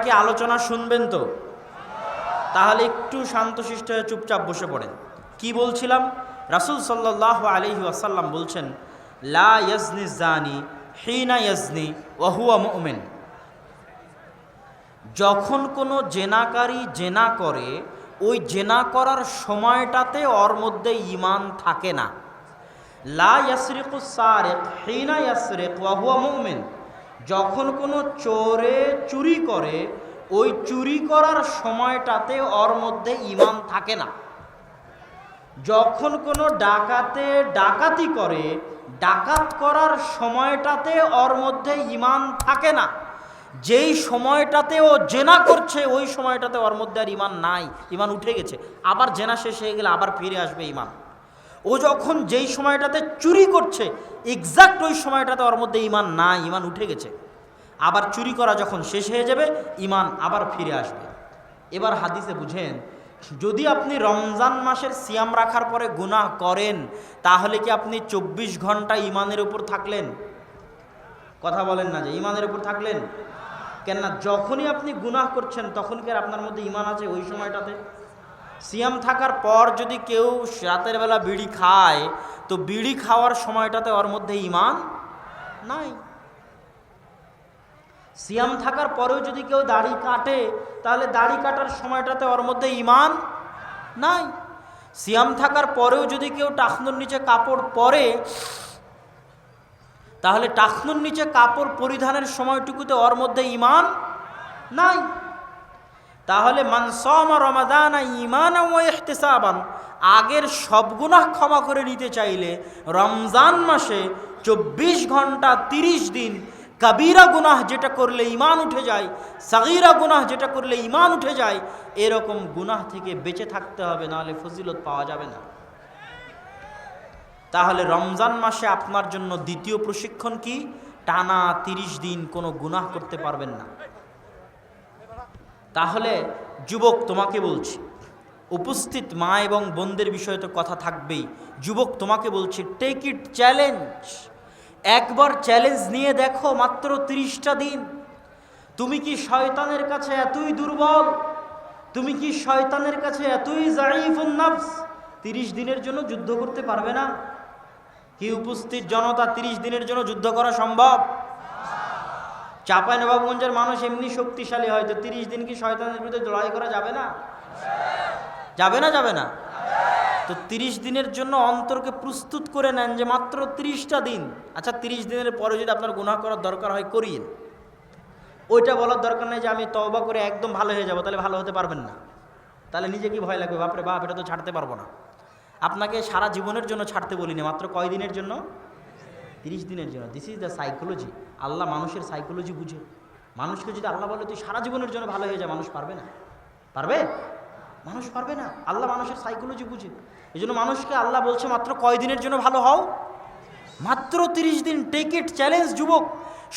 কি আলোচনা শুনবেন তো? তাহলে একটু শান্তশিষ্ট হয়ে চুপচাপ বসে পড়েন। কি বলছিলাম? রাসূল সাল্লাল্লাহু আলাইহি ওয়াসাল্লাম বলছেন, লা ইয়াজনি জানি হিনা ইয়াজনি ওয়া হুয়া মুমিন। যখন কোনো জেনাকারী জেনা করে, ওই জেনা করার সময়টাতে ওর মধ্যে ঈমান থাকে না। লা ইয়াসরিকুস সারিক হিনা ইয়াসরিক ওয়া হুয়া মুমিন। যখন কোনো চোরে চুরি করে, ওই চুরি করার সময়টাতে ওর মধ্যে ঈমান থাকে না। যখন কোনো ডাকাতে ডাকাতি করে, ডাকাত করার সময়টাতে ওর মধ্যে ঈমান থাকে না। যেই সময়টাতে ও জেনা করছে, ওই সময়টাতে ওর মধ্যে আর ঈমান নাই, ঈমান উঠে গেছে। আবার জেনা শেষ হয়ে গেলে আবার ফিরে আসবে ঈমান। ও যখন যেই সময়টাতে চুরি করছে, এক্সাক্ট ওই সময়টাতে ওর মধ্যে ঈমান নাই, ঈমান উঠে গেছে। আবার চুরি করা যখন শেষ হয়ে যাবে, ঈমান আবার ফিরে আসবে। এবার হাদিসে বুঝেন, যদি আপনি রমজান মাসের সিয়াম রাখার পরে গুনাহ করেন, তাহলে কি আপনি 24 ঘন্টা ঈমানের উপর থাকলেন? কথা বলেন না যে ঈমানের উপর থাকলেন? কেননা যখনই আপনি গুনাহ করছেন, তখন কি আর আপনার মধ্যে ঈমান আছে ওই সময়টাতে? সিয়াম থাকার পর যদি কেউ রাতের বেলা বিড়ি খায়, তো বিড়ি খাওয়ার সময়টাতে ওর মধ্যে ঈমান নাই। সিয়াম থাকার পরেও যদি কেউ দাড়ি কাটে, তাহলে দাড়ি কাটার সময়টাতে ওর মধ্যে ঈমান নাই। সিয়াম থাকার পরেও যদি কেউ টাকনুর নিচে কাপড় পরে, তাহলে টাকনুর নিচে কাপড় পরিধানের সময়টুকুতে ওর মধ্যে ঈমান নাই। তাহলে মান সামা রমাদানা ঈমানান ওয়া ইহতিসাবান, আগের সব গুনাহ ক্ষমা করে নিতে চাইলে রমজান মাসে 24 ঘন্টা 30 দিন কবিরা গুনাহ যেটা করলে ঈমান উঠে যায়, সগীরা গুনাহ যেটা করলে ঈমান উঠে যায়, এরকম গুনাহ থেকে বেঁচে থাকতে হবে, নাহলে ফজিলত পাওয়া যাবে না। তাহলে রমজান মাসে আপনার জন্য দ্বিতীয় প্রশিক্ষণ কি? টানা 30 দিন কোনো গুনাহ করতে পারবেন না। তাহলে যুবক, তোমাকে বলছি, উপস্থিত মা এবং বোনদের বিষয়ে তো কথা থাকবেই। যুবক, তোমাকে বলছি, টেক ইট চ্যালেঞ্জ। একবার চ্যালেঞ্জ নিয়ে দেখো, মাত্র 30টা দিন। তুমি কি শয়তানের কাছে এতই দুর্বল? তুমি কি শয়তানের কাছে এতই যায়ীফুন নফস? 30 দিনের জন্য যুদ্ধ করতে পারবে না? কি উপস্থিত জনতা, 30 দিনের জন্য যুদ্ধ করা সম্ভব? চাঁপাইনবাবগঞ্জের মানুষ এমনি শক্তিশালী, হয়তো 30 দিন কি শয়তানের বিরুদ্ধে লড়াই করা যাবে না? যাবে না? যাবে না? তো 30 দিনের জন্য অন্তরকে প্রস্তুত করে নেন যে মাত্র 30টা দিন। আচ্ছা, 30 দিনের পরে যদি আপনার গুনাহ করার দরকার হয়, করিয়েন। ওইটা বলার দরকার নেই যে আমি তওবা করে একদম ভালো হয়ে যাব, তাহলে ভালো হতে পারবেন না। তাহলে নিজে কি ভয় লাগবে, বাপরে বাপ, এটা তো ছাড়তে পারবো না। আপনাকে সারা জীবনের জন্য ছাড়তে বলিনি, মাত্র কয় দিনের জন্য? 30 দিনের জন্য। This is the psychology. Allah মানুষের সাইকোলজি বুঝে। মানুষকে যদি আল্লাহ বলে তুই সারা জীবনের জন্য ভালো হয়ে যায়, মানুষ পারবে না? পারবে? মানুষ পারবে না। আল্লাহ মানুষের সাইকোলজি বুঝে। এই জন্য মানুষকে আল্লাহ বলছে মাত্র কয় দিনের জন্য ভালো হও? মাত্র 30 দিন। টেক ইট চ্যালেঞ্জ যুবক।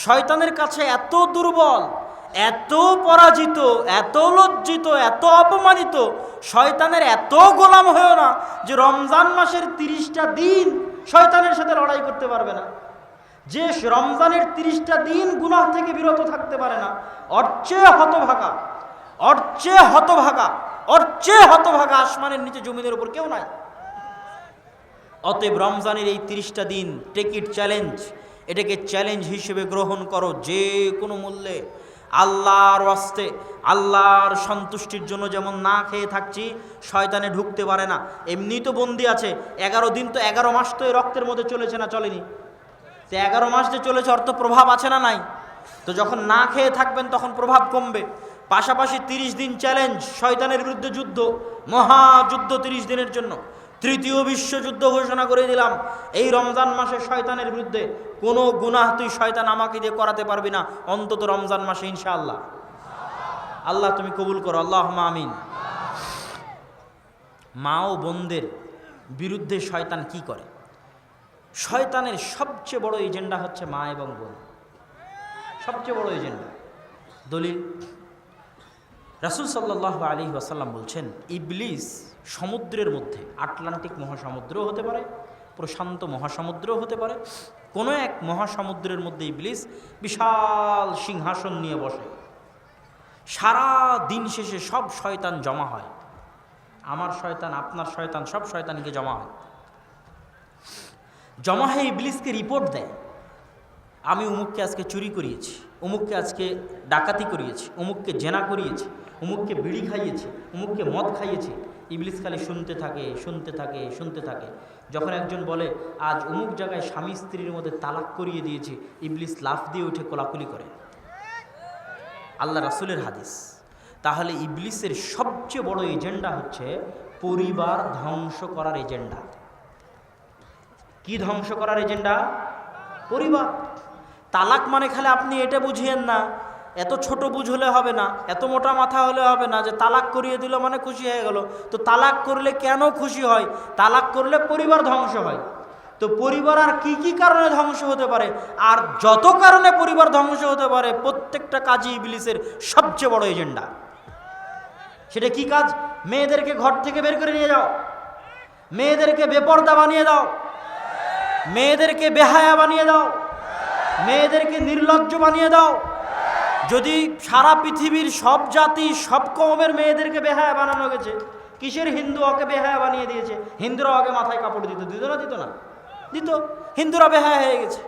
শয়তানের কাছে এত দুর্বল, এত পরাজিত, এত লজ্জিত, এত অপমানিত, শয়তানের এত গোলাম হয়েও না যে রমজান মাসের 30টা দিন শয়তানের সাথে লড়াই করতে পারবে না। যে রমজানের 30টা দিন গুনাহ থেকে বিরত থাকতে পারে না, ওর চেয়ে হতভাগা, ওর চেয়ে হতভাগা, ওর চেয়ে হতভাগা আসমানের নিচে জমিনের উপর কেউ নাই। অতএব রমজানের এই 30টা দিন টেক ইট চ্যালেঞ্জ। এটাকে চ্যালেঞ্জ হিসেবে গ্রহণ করো, যে কোনো মূল্যে। আল্লাহর ওয়াস্তে, আল্লাহর সন্তুষ্টির জন্য যেমন না খেয়ে থাকছি, শয়তানে ঢুকতে পারে না। এমনি তো বন্দি আছে 11 দিন, তো 11 মাস তো এই রক্তের মধ্যে চলেছে না চলেনি? তো 11 মাস যে চলেছে, অর্থ প্রভাব আছে না নাই? তো যখন না খেয়ে থাকবেন তখন প্রভাব কমবে। পাশাপাশি 30 দিন চ্যালেঞ্জ, শয়তানের বিরুদ্ধে যুদ্ধ, মহাযুদ্ধ 30 দিনের জন্য। তৃতীয় বিশ্বযুদ্ধ ঘোষণা করে দিলাম এই রমজান মাসে শয়তানের বিরুদ্ধে। কোনো গুনাহ তুই শয়তান আমাকে দিয়ে করাতে পারবি না, অন্তত রমজান মাসে ইনশাআল্লাহ। আল্লাহ তুমি কবুল করো, আল্লাহুম্মা আমিন। মা ও বোনদের বিরুদ্ধে শয়তান কি করে? শয়তানের সবচেয়ে বড় এজেন্ডা হচ্ছে মা এবং বোন, সবচেয়ে বড় এজেন্ডা। দলিল, রাসূল সাল্লাল্লাহু আলাইহি ওয়াসাল্লাম বলছেন, ইবলিস সমুদ্রের মধ্যে, আটলান্টিক মহাসমুদ্রও হতে পারে, প্রশান্ত মহাসমুদ্রও হতে পারে, কোনো এক মহাসমুদ্রের মধ্যে ইবলিস বিশাল সিংহাসন নিয়ে বসে। সারা দিন শেষে সব শয়তান জমা হয়, আমার শয়তান, আপনার শয়তান, সব শয়তানকে জমা হয়। জমা হয়ে ইবলিসকে রিপোর্ট দেয়, আমি অমুককে আজকে চুরি করিয়েছি, অমুককে আজকে ডাকাতি করিয়েছি, অমুককে জেনা করিয়েছি, অমুককে বিড়ি খাইয়েছি, অমুককে মদ খাইয়েছি। ইবলিস খালি শুনতে থাকে, শুনতে থাকে, শুনতে থাকে। যখন একজন বলে আজ অমুক জায়গায় স্বামী স্ত্রীর মধ্যে তালাক করিয়ে দিয়েছি, ইবলিস লাফ দিয়ে উঠে কোলাকুলি করে। আল্লাহ রাসূলের হাদিস। তাহলে ইবলিসের সবচেয়ে বড় এজেন্ডা হচ্ছে পরিবার ধ্বংস করার এজেন্ডা। কি ধ্বংস করার এজেন্ডা? পরিবার। তালাক মানে খালি আপনি এটা বুঝিয়েন না, এত ছোট বুঝ হলে হবে না, এত মোটা মাথা হলে হবে না যে তালাক করিয়ে দিল মানে খুশি হয়ে গেল। তো তালাক করলে কেন খুশি হয়? তালাক করলে পরিবার ধ্বংস হয়। তো পরিবার আর কি কি কারণে ধ্বংস হতে পারে? আর যত কারণে পরিবার ধ্বংস হতে পারে প্রত্যেকটা কাজই ইবলিসের সবচেয়ে বড় এজেন্ডা। সেটা কি কাজ? মেয়েদেরকে ঘর থেকে বের করে নিয়ে যাও, মেয়েদেরকে বেপর্দা বানিয়ে দাও, মেয়েদেরকে বেহায়া বানিয়ে দাও, মেয়েদেরকে নির্লজ্জ বানিয়ে দাও। যদি সারা পৃথিবীর সব জাতি সব কওমের মেয়েদেরকে বেহায়া বানানো গেছে, কিসের হিন্দু ওকে বেহায়া বানিয়ে দিয়েছে? হিন্দুরা ওকে মাথায় কাপড় দিত, দিত না? দিত না? দিত। হিন্দুরা বেহায়া হয়ে গেছে।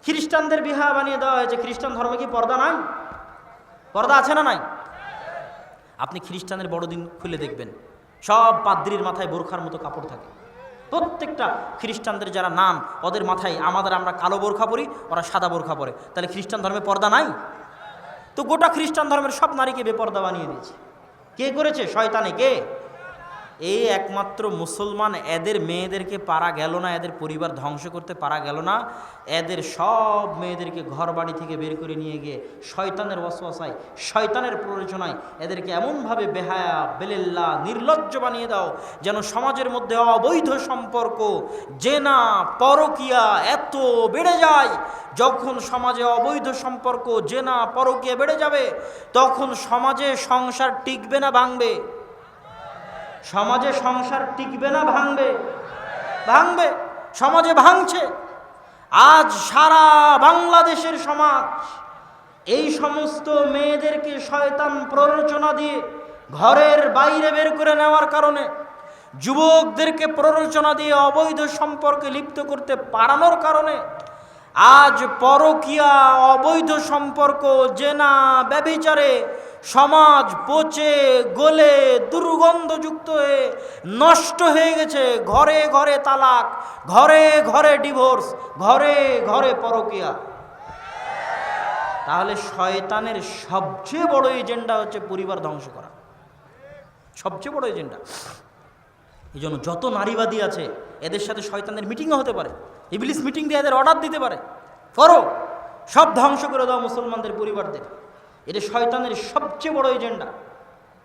খ্রিস্টানদের বেহায়া বানিয়ে দেওয়া হয়েছে। খ্রিস্টান ধর্মে কি পর্দা নাই? পর্দা আছে না নাই? আপনি খ্রিস্টানের বড়দিন খুলে দেখবেন, সব পাদ্রীর মাথায় বোরখার মতো কাপড় থাকে। প্রত্যেকটা খ্রিস্টানদের যারা নাম, ওদের মাথায় আমরা কালো বোরখা পরি, ওরা সাদা বোরখা পরে। তাহলে খ্রিস্টান ধর্মে পর্দা নাই? তো গোটা খ্রিস্টান ধর্মের সব নারীকে বেপর্দা বানিয়ে দিয়েছে। কে করেছে? শয়তানে। কে? এই একমাত্র মুসলমান এদের মেয়েদেরকে পারা গেল না, এদের পরিবার ধ্বংস করতে পারা গেল না। এদের সব মেয়েদেরকে ঘর বাড়ি থেকে বের করে নিয়ে গিয়ে শয়তানের ওয়াসওয়াসায়, শয়তানের প্ররোচনায় এদেরকে এমনভাবে বেহায়া, বেলেল্লা, নির্লজ্জ বানিয়ে দাও যেন সমাজের মধ্যে অবৈধ সম্পর্ক, জেনা, পরকিয়া এত বেড়ে যায়। যখন সমাজে অবৈধ সম্পর্ক, জেনা, পরকিয়া বেড়ে যাবে, তখন সমাজে সংসার টিকবে না ভাঙবে? সমাজে সংসার টিকবে না ভাঙবে? ভাঙবে। সমাজে ভাঙছে। আজ সারা বাংলাদেশের সমাজ এই সমস্ত মেয়েদেরকে শয়তান প্ররোচনা দিয়ে ঘরের বাইরে বের করে নেওয়ার কারণে, যুবকদেরকে প্ররোচনা দিয়ে অবৈধ সম্পর্কে লিপ্ত করতে পারানোর কারণে আজ পরকিয়া, অবৈধ সম্পর্ক, জেনা, ব্যভিচারে সমাজ পচে গলে দুর্গন্ধযুক্ত হয়ে নষ্ট হয়ে গেছে। ঘরে ঘরে তালাক, ঘরে ঘরে ডিভোর্স, ঘরে ঘরে পরকিয়া। তাহলে শয়তানের সবচেয়ে বড় এজেন্ডা হচ্ছে পরিবার ধ্বংস করা, সবচেয়ে বড় এজেন্ডা। এই জন্য যত নারীবাদী আছে এদের সাথে শয়তানের মিটিংও হতে পারে। ইবলিস মিটিং দিয়ে এদের অর্ডার দিতে পারে, করো, সব ধ্বংস করে দাও মুসলমানদের পরিবারদের। এটা শয়তানের সবচেয়ে বড় এজেন্ডা।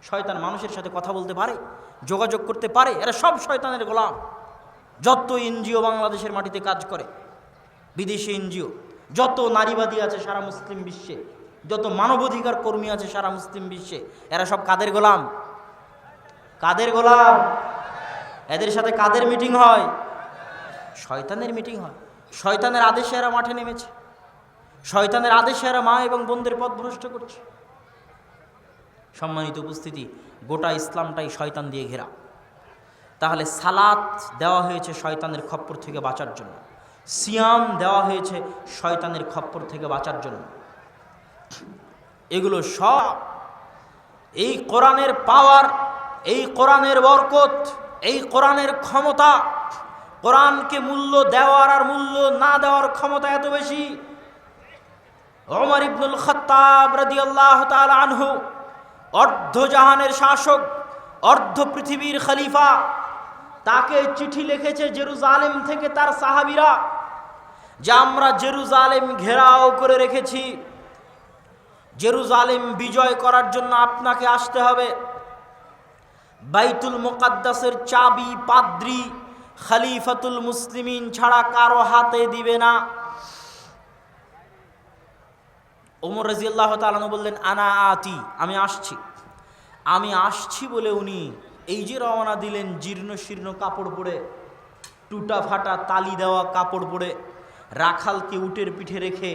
শয়তান মানুষের সাথে কথা বলতে পারে, যোগাযোগ করতে পারে, এরা সব শয়তানের গোলাম। যত এনজিও বাংলাদেশের মাটিতে কাজ করে, বিদেশি এনজিও, যত নারীবাদী আছে সারা মুসলিম বিশ্বে, যত মানবাধিকার কর্মী আছে সারা মুসলিম বিশ্বে, এরা সব কাদের গোলাম? কাদের গোলাম? এদের সাথে কাদের মিটিং হয়? শয়তানের মিটিং হয়। শয়তানের আদেশে এরা মাঠে নেমেছে, শয়তানের আদেশে এরা মা এবং বোনদের পথ ভ্রষ্ট করছে। সম্মানিত উপস্থিতি, গোটা ইসলামটাই শয়তান দিয়ে ঘেরা। তাহলে সালাত দেওয়া হয়েছে শয়তানের খপ্পর থেকে বাঁচার জন্য, সিয়াম দেওয়া হয়েছে শয়তানের খপ্পর থেকে বাঁচার জন্য। এগুলো সব এই কোরআনের পাওয়ার, এই কোরআনের বরকত, এই কোরআনের ক্ষমতা। কোরআনকে মূল্য দেওয়ার আর মূল্য না দেওয়ার ক্ষমতা এত বেশি। ওমর ইবনুল খাত্তাব রাদিয়াল্লাহু তাআলা আনহু, অর্ধ জাহানের শাসক, অর্ধ পৃথিবীর খলিফা, তাকে চিঠি লিখেছে জেরুজালেম থেকে তার সাহাবীরা যে আমরা জেরুজালেম ঘেরাও করে রেখেছি, জেরুজালেম বিজয় করার জন্য আপনাকে আসতে হবে। বাইতুল মুকাদ্দাসের চাবি পাদ্রী খলিফাতুল মুসলিমিন ছাড়া কারো হাতে দিবে না। ওমর রাদিয়াল্লাহু তাআলা বললেন, আনা আতি, আমি আসছি। আমি আসছি বলে উনি এই যে রওনা দিলেন জীর্ণ শীর্ণ কাপড় পরে, টুটা ফাটা তালি দেওয়া কাপড় পরে, রাখালকে উটের পিঠে রেখে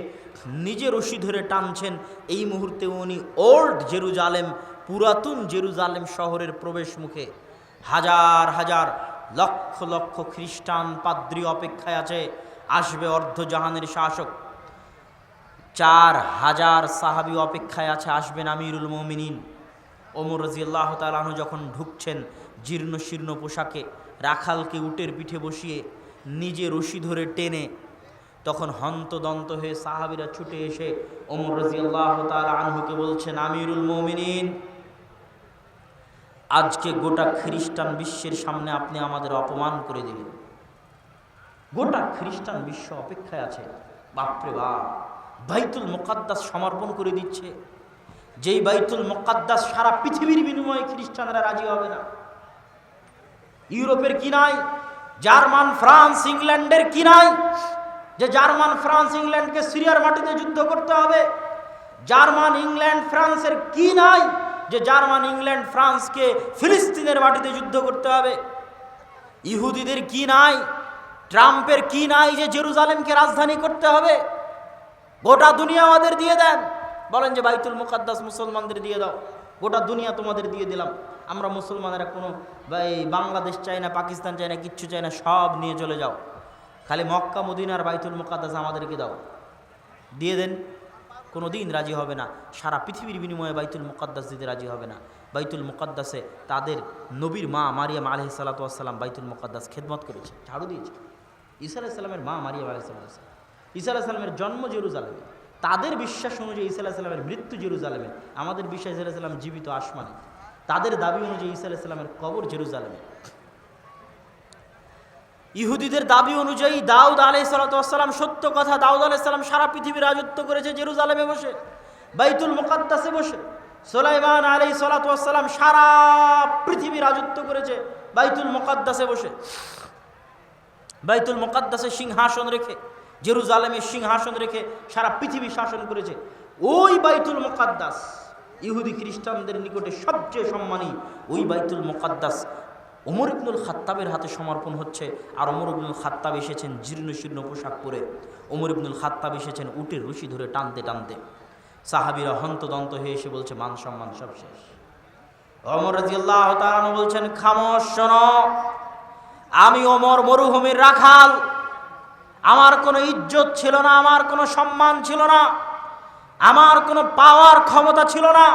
নিজে রশি ধরে টানছেন। এই মুহূর্তে উনি ওল্ড জেরুজালেম, পুরাতন জেরুজালেম শহরের প্রবেশ মুখে। হাজার হাজার লক্ষ লক্ষ খ্রিস্টান পাদ্রী অপেক্ষায় আছে, আসবে অর্ধজাহানের শাসক। 4000 সাহাবী অপেক্ষায় আছে, আসবেন আমিরুল মুমিনিন ওমর রাদিয়াল্লাহু তাআলা আনহু। যখন ঢুকছেন জীর্ণ শীর্ণ পোশাকে, রাখালকে উটের পিঠে বসিয়ে নিজে রশি ধরে টেনে, তখন হন্তদন্ত হয়ে সাহাবীরা ছুটে এসে ওমর রাদিয়াল্লাহু তাআলা আনহুকে বলছেন, আমিরুল মুমিনিন, আজকে গোটা খ্রিস্টান বিশ্বের সামনে আপনি আমাদের অপমান করে দিলেন। গোটা খ্রিস্টান বিশ্ব অপেক্ষায় আছে। বাপরে বাপ, বাইতুল মুকাদ্দাস সমর্পণ করে দিচ্ছে, যেই বাইতুল মুকাদ্দাস সারা পৃথিবীর বিনিময়ে খ্রিস্টানরা রাজি হবে না। ইউরোপের কি নাই, জার্মান ফ্রান্স ইংল্যান্ডের কি নাই, যে জার্মান ফ্রান্স ইংল্যান্ডকে সিরিয়ার মাটিতে যুদ্ধ করতে হবে? জার্মান ইংল্যান্ড ফ্রান্সের কি নাই, যে জার্মান ইংল্যান্ড ফ্রান্সকে ফিলিস্তিনের মাটিতে যুদ্ধ করতে হবে? ইহুদিদের কি নাই, ট্রাম্পের কি নাই, যে জেরুজালেমকে রাজধানী করতে হবে? গোটা দুনিয়া আমাদের দিয়ে দেন, বলেন যে বাইতুল মুকাদ্দাস মুসলমানদের দিয়ে দাও, গোটা দুনিয়া তোমাদের দিয়ে দিলাম। আমরা মুসলমানেরা কোনো বাংলাদেশ চাই না, পাকিস্তান চাই না, কিচ্ছু চাই না, সব নিয়ে চলে যাও, খালি মক্কা মদিনার বাইতুল মুকাদ্দাস আমাদেরকে দাও। দিয়ে দেন, কোনো দিন রাজি হবে না। সারা পৃথিবীর বিনিময়ে বাইতুল মুকাদ্দাস দিতে রাজি হবে না। বাইতুল মুকাদ্দাসে তাদের নবীর মা মারিয়াম আলাইহিস সালাতু ওয়াস সালাম বাইতুল মুকাদ্দাস খেদমত করেছে, ঝাড়ু দিয়েছে। ঈসা আলাইহিস সালামের মা মারিয়াম আলাইহিস সালাম, ঈসা আলাইহিস সালামের জন্ম জেরুজালেমে, তাদের বিশ্বাস অনুযায়ী ঈসা আলাইহিস সালামের মৃত্যু জেরুজালেমে, আমাদের বিশ্বাস ঈসা আলাইহিস সালাম জীবিত আসমানে। তাদের দাবি অনুযায়ী ঈসা আলাইহিস সালামের কবর জেরুজালেমে। ইহুদিদের দাবি অনুযায়ী দাউদ আলাইহিস সালাতু ওয়াস সালাম, সত্য কথা, দাউদ আলাইহিস সালাম সারা পৃথিবী রাজত্ব করেছে জেরুজালেমে বসে, বাইতুল মুকাদ্দাসে বসে। সুলাইমান আলাইহিস সালাতু ওয়াস সালাম সারা পৃথিবী রাজত্ব করেছে বাইতুল মুকাদ্দাসে বসে, বাইতুল মুকাদ্দাসে সিংহাসন রেখে, জেরুজালেমে সিংহাসন রেখে সারা পৃথিবী শাসন করেছে। ওই বাইতুল মুকাদ্দাস ইহুদি খ্রিস্টানদের নিকটে সবচেয়ে সম্মানী ওই বাইতুল মুকাদ্দাস ওমর ইবনুল খাত্তাবের হাতে সমর্পণ হচ্ছে। আর ওমর ইবনুল খাত্তাব এসেছেন জীর্ণ শীর্ণ পোশাক পরে, ওমর ইবনুল খাত্তাব এসেছেন উটের রশি ধরে টানতে টানতে। সাহাবীরা হন্তদন্ত হয়ে এসে বলছে, মান সম্মান সব শেষ। ওমর রাদিয়াল্লাহু তাআলা আনহু বলছেন, খামোশ, শোনো, আমি ওমর মরুভূমির রাখাল, আমার কোনো ইজ্জত ছিল না, আমার কোনো সম্মান ছিল না, আমার কোনো পাওয়ার ক্ষমতা ছিল না।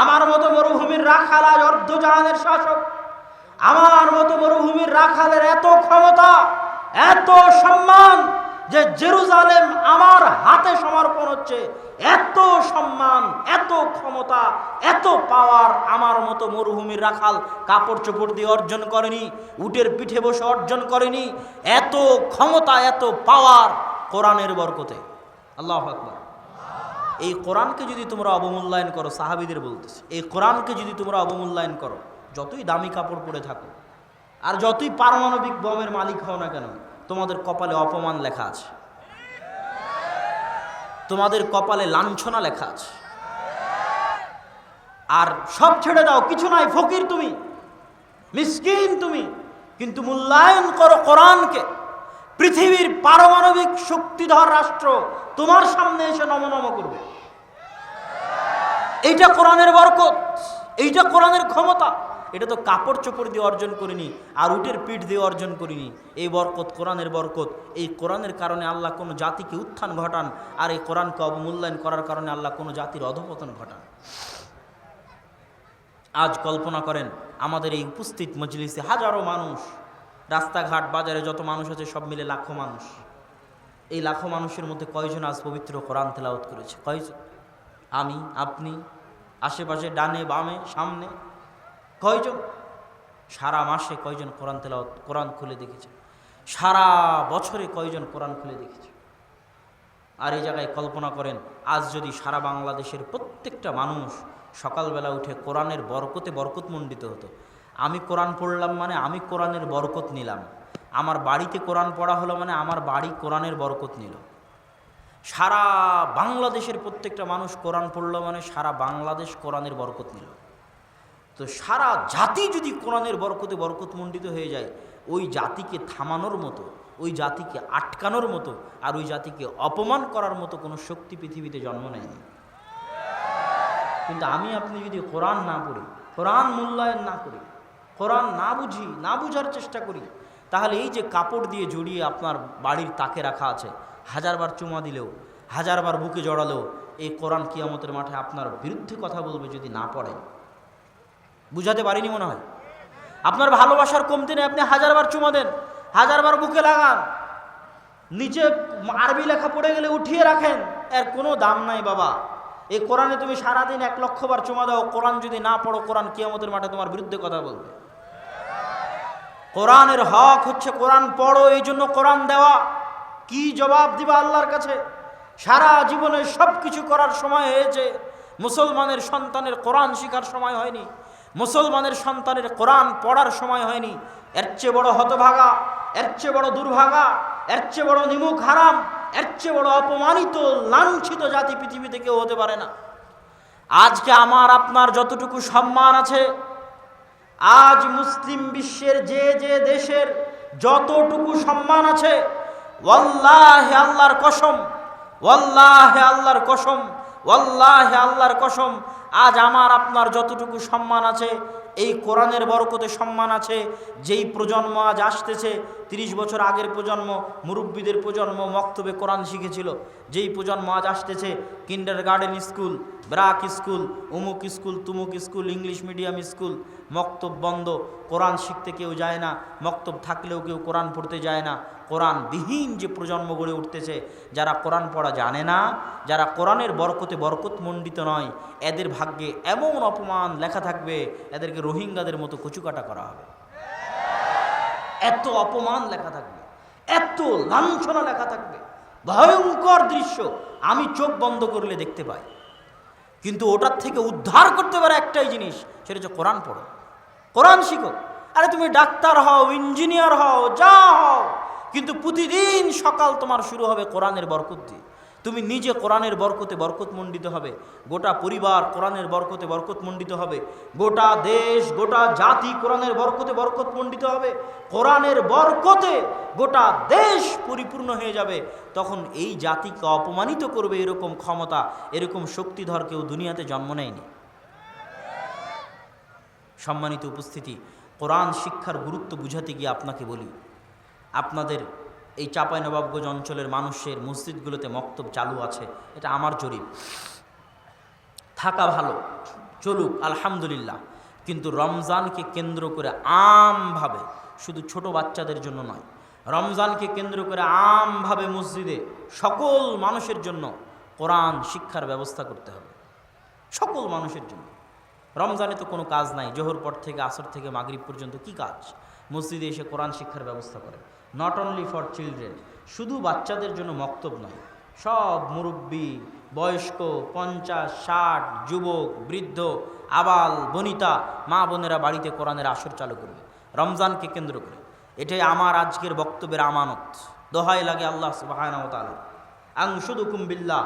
আমার মতো মরুভূমির রাখাল আজ অর্ধজাহানের শাসক। আমার মতো মরুভূমির রাখালের এত ক্ষমতা, এত সম্মান যে জেরুজালেম আমার হাতে সমর্পণ হচ্ছে। এত সম্মান, এত ক্ষমতা, এত পাওয়ার আমার মতো মরুভূমির রাখাল কাপড় চোপড় দিয়ে অর্জন করেনি, উটের পিঠে বসে অর্জন করেনি। এত ক্ষমতা, এত পাওয়ার কোরআনের বরকতে। আল্লাহু আকবার। এই কোরআনকে যদি তোমরা অবমূল্যায়ন করো, সাহাবীদের বলতেছে, এই কোরআনকে যদি তোমরা অবমূল্যায়ন করো, যতই দামি কাপড় পরে থাকো আর যতই পারমাণবিক বোমের মালিক হও না কেন, তোমাদের কপালে অপমান লেখা আছে, তোমাদের কপালে লাঞ্ছনা লেখা আছে। আর সব ছেড়ে দাও, কিছু নাই, ফকির তুমি, মিসকিন তুমি, কিন্তু মূল্যায়ন করো কোরআনকে। পৃথিবীর পারমাণবিক শক্তিধর রাষ্ট্র তোমার সামনে এসে নমনম করবে। এইটা কোরআনের বরকত, এইটা কোরআনের ক্ষমতা। এটা তো কাপড় চোপড় দিয়ে অর্জন করিনি, আর উটের পিঠ দিয়ে অর্জন করিনি। এই বরকত কোরআনের বরকত। এই কোরআনের কারণে আল্লাহ কোনো জাতিকে উত্থান ঘটান, আর এই কোরআনকে অবমূল্যায়ন করার কারণে আল্লাহ কোনো জাতির অধঃপতন ঘটান। আজ কল্পনা করেন, আমাদের এই উপস্থিত মজলিসে হাজারো মানুষ, রাস্তাঘাট বাজারে যত মানুষ আছে সব মিলে লাখো মানুষ। এই লাখো মানুষের মধ্যে কয়জন আজ পবিত্র কোরআন তেলাওয়াত করেছে? কয়জন? আমি, আপনি, আশেপাশে, ডানে বামে, সামনে, কয়জন? সারা মাসে কয়জন কোরআন তেলাওয়াত, কোরআন খুলে দেখেছে? সারা বছরে কয়জন কোরআন খুলে দেখেছে? আর এই জায়গায় কল্পনা করেন, আজ যদি সারা বাংলাদেশের প্রত্যেকটা মানুষ সকালবেলা উঠে কোরআনের বরকতে বরকতমণ্ডিত হতো। আমি কোরআন পড়লাম মানে আমি কোরআনের বরকত নিলাম, আমার বাড়িতে কোরআন পড়া হলো মানে আমার বাড়ি কোরআনের বরকত নিল। সারা বাংলাদেশের প্রত্যেকটা মানুষ কোরআন পড়লো মানে সারা বাংলাদেশ কোরআনের বরকত নিল। তো সারা জাতি যদি কোরআনের বরকতে বরকতমণ্ডিত হয়ে যায়, ওই জাতিকে থামানোর মতো ওই জাতিকে আটকানোর মতো আর ওই জাতিকে অপমান করার মতো কোনো শক্তি পৃথিবীতে জন্ম নেয়নি। কিন্তু আমি আপনি যদি কোরআন না পড়ি, কোরআন মূল্যায়ন না করি, কোরআন না বুঝি, না বুঝার চেষ্টা করি, তাহলে এই যে কাপড় দিয়ে জড়িয়ে আপনার বাড়ির তাকে রাখা আছে, হাজারবার চুমা দিলেও, হাজারবার বুকে জড়ালেও এই কোরআন কিয়ামতের মাঠে আপনার বিরুদ্ধে কথা বলবে যদি না পড়েন। বুঝাতে পারিনি মনে হয়? আপনার ভালোবাসার কমতি নেই, আপনি হাজারবার চুমা দেন, হাজারবার বুকে লাগান, নিচে আরবি লেখা পড়ে গেলে উঠিয়ে রাখেন, এর কোনো দাম নাই বাবা। এই কোরআনে তুমি সারাদিন 1,00,000 বার চুমা দাও, কোরআন যদি না পড়ো, কোরআন কিয়ামতের মাঠে তোমার বিরুদ্ধে কথা বলবে। কোরআনের হক হচ্ছে কোরআন পড়ো, এই জন্য কোরআন দেওয়া। কি জবাব দিবা আল্লাহর কাছে? সারা জীবনে সব কিছু করার সময় হয়েছে, মুসলমানের সন্তানের কোরআন শেখার সময় হয়নি, মুসলমানের সন্তানের কোরআন পড়ার সময় হয়নি। এর চেয়ে বড় হতভাগা, এর চেয়ে বড় দুর্ভাগা, এর চেয়ে বড় নিমুখ হারাম, এর চেয়ে বড় অপমানিত লাঞ্ছিত জাতি পৃথিবীতে কেউ হতে পারে না। আজকে আমার আপনার যতটুকু সম্মান আছে, আজ মুসলিম বিশ্বের যে যে দেশের যতটুকু সম্মান আছে, ওয়াল্লাহি আল্লাহর কসম, ওয়াল্লাহি আল্লাহর কসম, ওয়াল্লাহি আল্লাহর কসম, আজ আমার আপনার যতটুকু সম্মান আছে, এই কোরআনের বরকতে সম্মান আছে। যেই প্রজন্ম আজ আসতেছে, 30 বছর আগের প্রজন্ম, মুরব্বীদের প্রজন্ম মক্তবে কোরআন শিখেছিল, যেই প্রজন্ম আজ আসতেছে কিন্ডারগার্টেন স্কুল, ব্রাক স্কুল, উমুক স্কুল, তুমুক স্কুল, ইংলিশ মিডিয়াম স্কুল, মক্তব বন্ধ, কোরআন শিখতে কেউ যায় না, মক্তব থাকলেও কেউ কোরআন পড়তে যায় না। কোরআনবিহীন যে প্রজন্ম গড়ে উঠতেছে, যারা কোরআন পড়া জানে না, যারা কোরআনের বরকতে বরকত মণ্ডিত নয়, এদের ভাগ্যে এমন অপমান লেখা থাকবে, এদেরকে রোহিঙ্গাদের মতো কচুকাটা করা হবে। এত অপমান লেখা থাকবে, এত লাঞ্ছনা লেখা থাকবে, ভয়ঙ্কর দৃশ্য আমি চোখ বন্ধ করলে দেখতে পাই। কিন্তু ওটার থেকে উদ্ধার করতে পারে একটাই জিনিস, সেটা হচ্ছে কোরআন পড়ো, কোরআন শিখো। আরে তুমি ডাক্তার হও, ইঞ্জিনিয়ার হও, যা হও, কিন্তু প্রতিদিন সকাল তোমার শুরু হবে কোরআনের বরকত দিয়ে। তুমি নিজে কোরআনের বরকতে বরকত মণ্ডিত হবে, গোটা পরিবার কোরআনের বরকতে বরকত মণ্ডিত হবে, গোটা দেশ, গোটা জাতি কোরআনের বরকতে বরকত মণ্ডিত হবে, কোরআনের বরকতে গোটা দেশ পরিপূর্ণ হয়ে যাবে। তখন এই জাতিকে অপমানিত করবে এরকম ক্ষমতা, এরকম শক্তিধর কেউ দুনিয়াতে জন্ম নেয়নি। সম্মানিত উপস্থিতি, কোরআন শিক্ষার গুরুত্ব বুঝাতে গিয়ে আপনাকে বলি, আপনাদের এই চাঁপাইনবাবগঞ্জ অঞ্চলের মানুষের মসজিদগুলোতে মক্তব চালু আছে, এটা আমার জরিপ, থাকা ভালো, চলুক আলহামদুলিল্লাহ। কিন্তু রমজানকে কেন্দ্র করে আমভাবে, শুধু ছোট বাচ্চাদের জন্য নয়, রমজানকে কেন্দ্র করে আমভাবে মসজিদে সকল মানুষের জন্য কোরআন শিক্ষার ব্যবস্থা করতে হবে, সকল মানুষের জন্য। রমজানে তো কোনো কাজ নাই, জোহর পর থেকে আসর থেকে মাগরিব পর্যন্ত কি কাজ? মসজিদে এসে কোরআন শিক্ষার ব্যবস্থা করে। নট অনলি ফর চিলড্রেন, শুধু বাচ্চাদের জন্য মক্তব নয়, সব মুরব্বী, বয়স্ক, 50, 60, যুবক, বৃদ্ধ, আবাল বনিতা, মা বোনেরা বাড়িতে কোরআনের আসর চালু করবে রমজানকে কেন্দ্র করে। এটাই আমার আজকের বক্তব্যের আমানত। দোহাই লাগে আল্লাহ সুবহানাহু ওয়া তাআলা, আনশুদুকুম বিল্লাহ,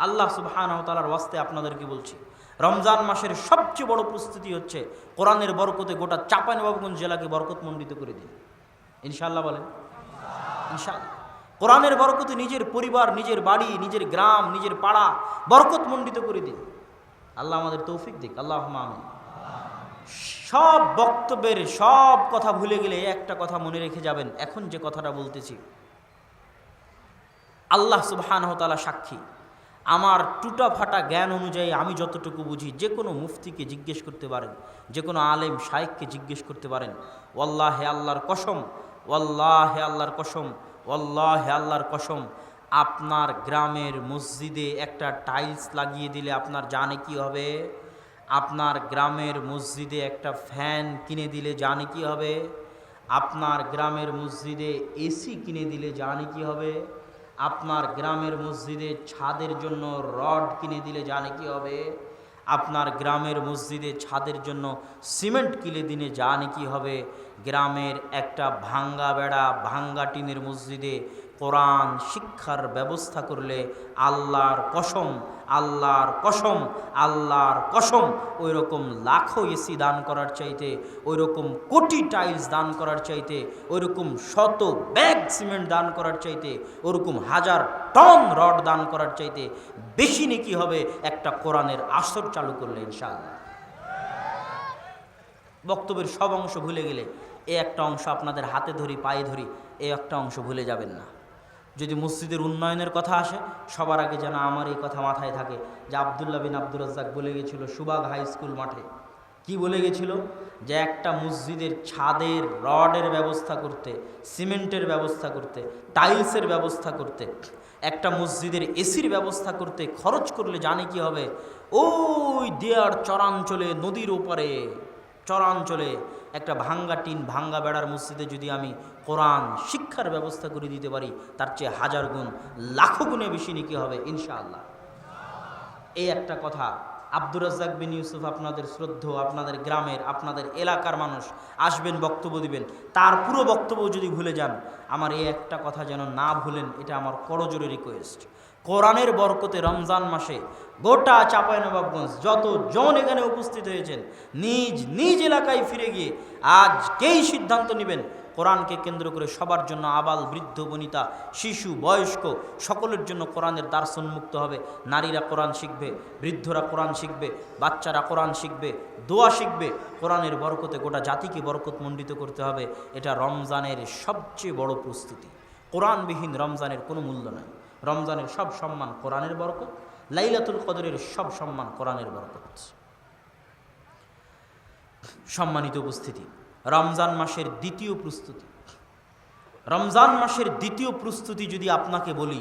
আল্লাহ সুবহানাহু ওয়া তাআলার ওয়াস্তে আপনাদেরকে বলছি, রমজান মাসের সবচেয়ে বড় প্রস্তুতি হচ্ছে কোরআনের বরকতে গোটা চাঁপাইনবাবগঞ্জ জেলাকে বরকতমণ্ডিত করে দিন। ইনশাআল্লাহ বলেন ইনশাআল্লাহ। কোরআনের বরকতে নিজের পরিবার, নিজের বাড়ি, নিজের গ্রাম, নিজের পাড়া বরকতমণ্ডিত করে দিন। আল্লাহ আমাদের তৌফিক দিক, আল্লাহুম্মা আমিন। সব বক্তব্যের সব কথা ভুলে গেলে একটা কথা মনে রেখে যাবেন, এখন যে কথাটা বলতেছি, আল্লাহ সুবহানাহু ওয়া তাআলা সাক্ষী, আমার টুটা ফাটা জ্ঞান অনুযায়ী আমি যতটুকু বুঝি, যে কোনো মুফতিকে জিজ্ঞেস করতে পারেন, যে কোনো আলেম শাইখকে জিজ্ঞেস করতে পারেন, ওয়াল্লাহি আল্লাহর কসম, ওয়াল্লাহি আল্লাহর কসম, ওয়াল্লাহি আল্লাহর কসম, আপনার গ্রামের মসজিদে একটা টাইলস লাগিয়ে দিলে আপনার জানে কি হবে? আপনার গ্রামের মসজিদে একটা ফ্যান কিনে দিলে জানে কি হবে? আপনার গ্রামের মসজিদে এসি কিনে দিলে জানে কি হবে? আপনার গ্রামের মসজিদে ছাদের জন্য রড কিনে দিলে জানে কি হবে? আপনার গ্রামের মসজিদে ছাদের জন্য সিমেন্ট কিনে দিলে জানে কি হবে? গ্রামের একটা ভাঙ্গা বেড়া, ভাঙ্গা টিনের মসজিদে কোরআন শিক্ষার ব্যবস্থা করলে আল্লাহর কসম আল্লাহর কসম, আল্লাহর কসম, ওই রকম লাখো এসি দান করার চাইতে, ওই রকম কোটি টাইলস দান করার চাইতে, ওই রকম শত ব্যাগ সিমেন্ট দান করার চাইতে, ওরকম 1000 টন রড দান করার চাইতে বেশি নেকি হবে একটা কোরআনের আসর চালু করলে ইনশাআল্লাহ। বক্তব্যের সব অংশ ভুলে গেলে এই একটা অংশ আপনাদের হাতে ধরি, পায়ে ধরি, এই একটা অংশ ভুলে যাবেন না। যদি মসজিদের উন্নয়নের কথা আসে, সবার আগে যেন আমার এই কথা মাথায় থাকে যে আব্দুল্লাহ বিন আব্দুর রাজ্জাক বলে গেছিল সুবাগ হাই স্কুল মাঠে, কি বলে গেছিল, যে একটা মসজিদের ছাদের রডের ব্যবস্থা করতে, সিমেন্টের ব্যবস্থা করতে, টাইলসের ব্যবস্থা করতে, একটা মসজিদের এসির ব্যবস্থা করতে খরচ করলে জানে কি হবে, ওই দেয়ার চরাঞ্চলে, নদীর ওপারে চরাঞ্চলে একটা ভাঙ্গা টিন, ভাঙ্গা বেড়ার মসজিদে যদি আমি কোরআন শিক্ষার ব্যবস্থা করে দিতে পারি, তার চেয়ে 1000 গুণ, লাখো গুণে বেশি নাকি হবে ইনশাআল্লাহ। এই একটা কথা। আব্দুর রাজ্জাক বিন ইউসুফ আপনাদের শ্রদ্ধেয়, আপনাদের গ্রামের, আপনাদের এলাকার মানুষ আসবেন, বক্তব্য দিবেন, তার পুরো বক্তব্য যদি ভুলে যান, আমার এই একটা কথা যেন না ভুলেন, এটা আমার করজোরে রিকোয়েস্ট। কোরআনের বরকতে রমজান মাসে গোটা চাঁপাইনবাবগঞ্জ যতজন এখানে উপস্থিত হয়েছেন, নিজ নিজ এলাকায় ফিরে গিয়ে আজকেই সিদ্ধান্ত নেবেন কোরআনকে কেন্দ্র করে সবার জন্য, আবাল বৃদ্ধ বনিতা শিশু বয়স্ক সকলের জন্য কোরআনের দার্স উন্মুক্ত হবে। নারীরা কোরআন শিখবে, বৃদ্ধরা কোরআন শিখবে, বাচ্চারা কোরআন শিখবে, দোয়া শিখবে। কোরআনের বরকতে গোটা জাতিকে বরকতমণ্ডিত করতে হবে। এটা রমজানের সবচেয়ে বড় প্রস্তুতি। কোরআনবিহীন রমজানের কোনো মূল্য নাই। রমজানের সব সম্মান কোরআনের বরকত, লাইলাতুল কদরের সব সম্মান কোরআনের বরকত। সম্মানিত উপস্থিতি, রমজান মাসের দ্বিতীয় প্রস্তুতি, রমজান মাসের দ্বিতীয় প্রস্তুতি যদি আপনাকে বলি,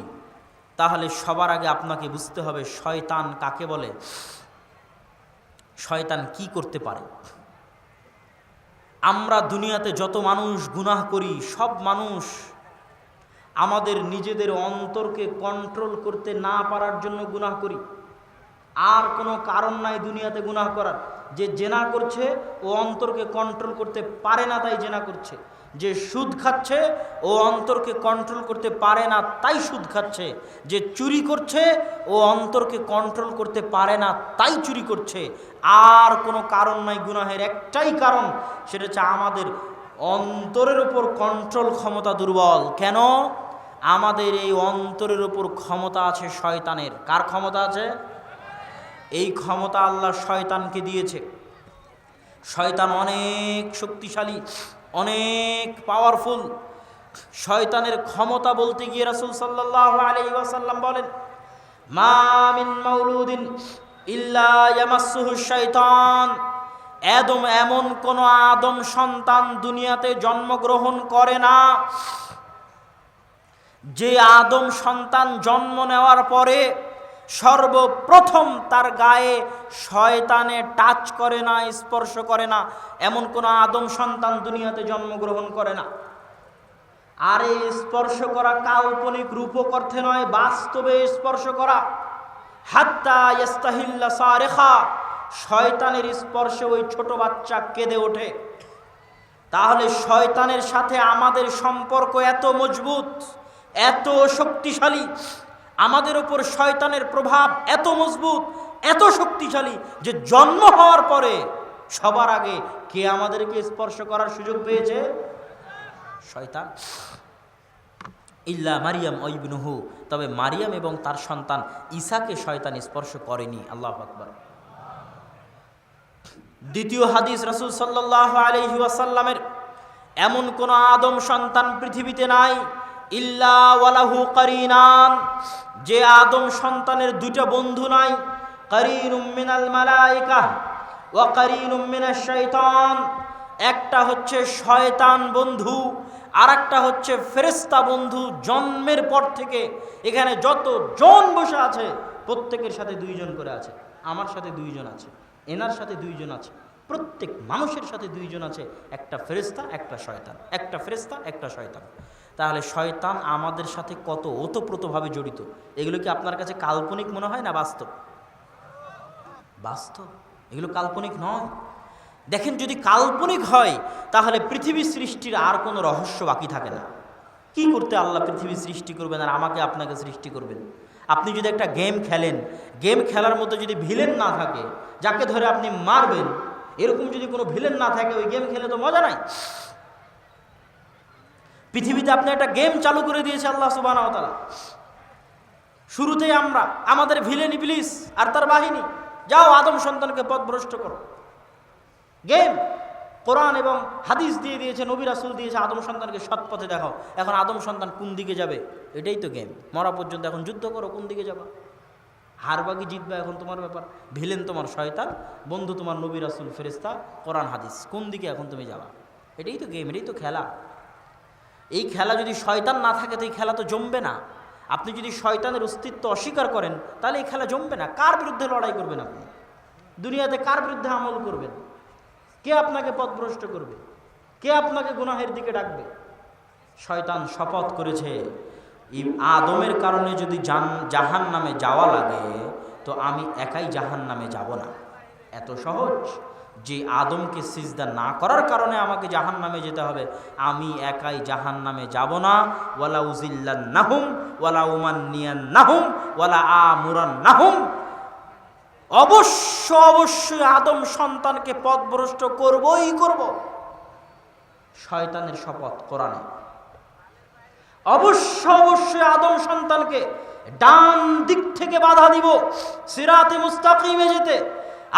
তাহলে সবার আগে আপনাকে বুঝতে হবে শয়তান কাকে বলে, শয়তান কি করতে পারে। আমরা দুনিয়াতে যত মানুষ গুনাহ করি, সব মানুষ আমাদের নিজেদের অন্তরকে কন্ট্রোল করতে না পারার জন্য গুনাহ করি। আর কোনো কারণ নাই দুনিয়াতে গুনাহ করার। যে জেনা করছে ও অন্তরকে কন্ট্রোল করতে পারে না, তাই জেনা করছে। যে সুদ খাচ্ছে ও অন্তরকে কন্ট্রোল করতে পারে না, তাই সুদ খাচ্ছে। যে চুরি করছে ও অন্তরকে কন্ট্রোল করতে পারে না, তাই চুরি করছে। আর কোনো কারণ নাই গুনাহের, একটাই কারণ, সেটা হচ্ছে আমাদের অন্তরের উপর কন্ট্রোল ক্ষমতা দুর্বল। কেন? আমাদের এই অন্তরের উপর ক্ষমতা আছে শয়তানের। কার ক্ষমতা আছে? এই ক্ষমতা আল্লাহ শয়তানকে দিয়েছে। শয়তান অনেক শক্তিশালী, অনেক পাওয়ারফুল। শয়তানের ক্ষমতা বলতে গিয়ে রাসূল সাল্লাল্লাহু আলাইহি ওয়াসাল্লাম বলেন, মা মিন মাউলুদিন ইল্লা ইয়ামাসসুহু শাইতান। এমন কোন আদম সন্তান দুনিয়াতে জন্মগ্রহণ করে না, যে আদম সন্তান জন্ম নেওয়ার পরে সর্বপ্রথম তার গায়ে শয়তানে টাচ করে না, স্পর্শ করে না, এমন কোন আদম সন্তান দুনিয়াতে জন্মগ্রহণ করে না। আর এই স্পর্শ করা কাল্পনিক রূপক অর্থে নয়, বাস্তবে স্পর্শ করা। হাত্তা ইস্তাহিল্লা সারেখা, শয়তানের স্পর্শে ওই ছোট বাচ্চা কেঁদে ওঠে। তাহলে শয়তানের সাথে আমাদের সম্পর্ক এত মজবুত, এত শক্তিশালী, আমাদের উপর শয়তানের প্রভাব এত মজবুত, এত শক্তিশালী, যে জন্ম হওয়ার পরে সবার আগে কে আমাদেরকে স্পর্শ করার সুযোগ পেয়েছে? শয়তান। ইল্লা মারিয়াম ও ইবনুহু, তবে মারিয়াম এবং তার সন্তান ঈসাকে শয়তান স্পর্শ করেনি। আল্লাহু আকবার। দ্বিতীয় হাদিস, রাসূল সাল্লাল্লাহু আলাইহি ওয়াসাল্লামের, এমন কোন আদম সন্তান পৃথিবীতে নাই ইল্লা ওয়ালাহু কারিনান, যে আদম সন্তানের দুইটা বন্ধু নাই। কারিনুম মিনাল মালায়েকা ওয়া কারিনুম মিনাশ শাইতান। একটা হচ্ছে শয়তান বন্ধু, আর একটা হচ্ছে ফেরেশতা বন্ধু। জন্মের পর থেকে এখানে যত জন বসে আছে প্রত্যেকের সাথে 2 জন করে আছে। আমার সাথে 2 জন আছে, এনার সাথে 2 জন আছে, প্রত্যেক মানুষের সাথে 2 জন আছে। একটা ফেরেশতা, একটা শয়তান, একটা ফেরেশতা, একটা শয়তান। তাহলে শয়তান আমাদের সাথে কত ওতপ্রোতভাবে জড়িত। এগুলো কি আপনার কাছে কাল্পনিক মনে হয় না বাস্তব? বাস্তব, এগুলো কাল্পনিক নয়। দেখেন, যদি কাল্পনিক হয় তাহলে পৃথিবী সৃষ্টির আর কোনো রহস্য বাকি থাকে না। কি করতে আল্লাহ পৃথিবী সৃষ্টি করবেন আর আমাকে আপনাকে সৃষ্টি করবেন? আপনি যদি একটা গেম খেলেন, গেম খেলার মধ্যে যদি ভিলেন না থাকে, যাকে ধরে আপনি মারবেন, এরকম যদি কোনো ভিলেন না থাকে, ওই গেম খেলে তো মজা নাই। পৃথিবীতে আপনি একটা গেম চালু করে দিয়েছে আল্লাহ সুবহানাহু ওয়া তাআলা। শুরুতেই আমরা আমাদের ভিলেন ইবলিস আর তার বাহিনী, যাও আদম সন্তানকে পথভ্রষ্ট করো। গেম কোরআন এবং হাদিস দিয়ে দিয়েছে, নবী রাসূল দিয়েছে, আদম সন্তানকে সৎ পথে দেখাও। এখন আদম সন্তান কোন দিকে যাবে, এটাই তো গেম। মরা পর্যন্ত এখন যুদ্ধ করো, কোন দিকে যাবা, হারবা কি জিতবা এখন তোমার ব্যাপার। ভিলেন তোমার শয়তান, বন্ধু তোমার নবী রাসূল ফেরেশতা কোরআন হাদিস, কোন দিকে এখন তুমি যাবা। এটাই তো গেম, এটাই তো খেলা। এই খেলা যদি শয়তান না থাকে তো এই খেলা তো জমবে না। আপনি যদি শয়তানের অস্তিত্ব অস্বীকার করেন তাহলে এই খেলা জমবে না। কার বিরুদ্ধে লড়াই করবেন আপনি দুনিয়াতে, কার বিরুদ্ধে আমল করবেন? কে আপনাকে পথভ্রষ্ট করবে? কে আপনাকে গুনাহের দিকে ডাকবে? শয়তান শপথ করেছে, আদমের কারণে যদি জাহান নামে যাওয়া লাগে তো আমি একাই জাহান নামে যাব না। এত সহজ যে আদমকে সিজদা না করার কারণে আমাকে জাহান নামে যেতে হবে, আমি একাই জাহান নামে যাব না। ওয়ালা উজিল্লান্নাহুম ওয়ালা উমান্নিয়ান্নাহুম ওয়ালা আমুরান্নাহুম, অবশ্যই আদম সন্তানকে পথভ্রষ্ট করবই করব। শয়তানের শপথ কোরআনে। অবশ্যই আদম সন্তানকে ডান দিক থেকে বাধা দিব সিরাতে মুস্তাকিমে যেতে,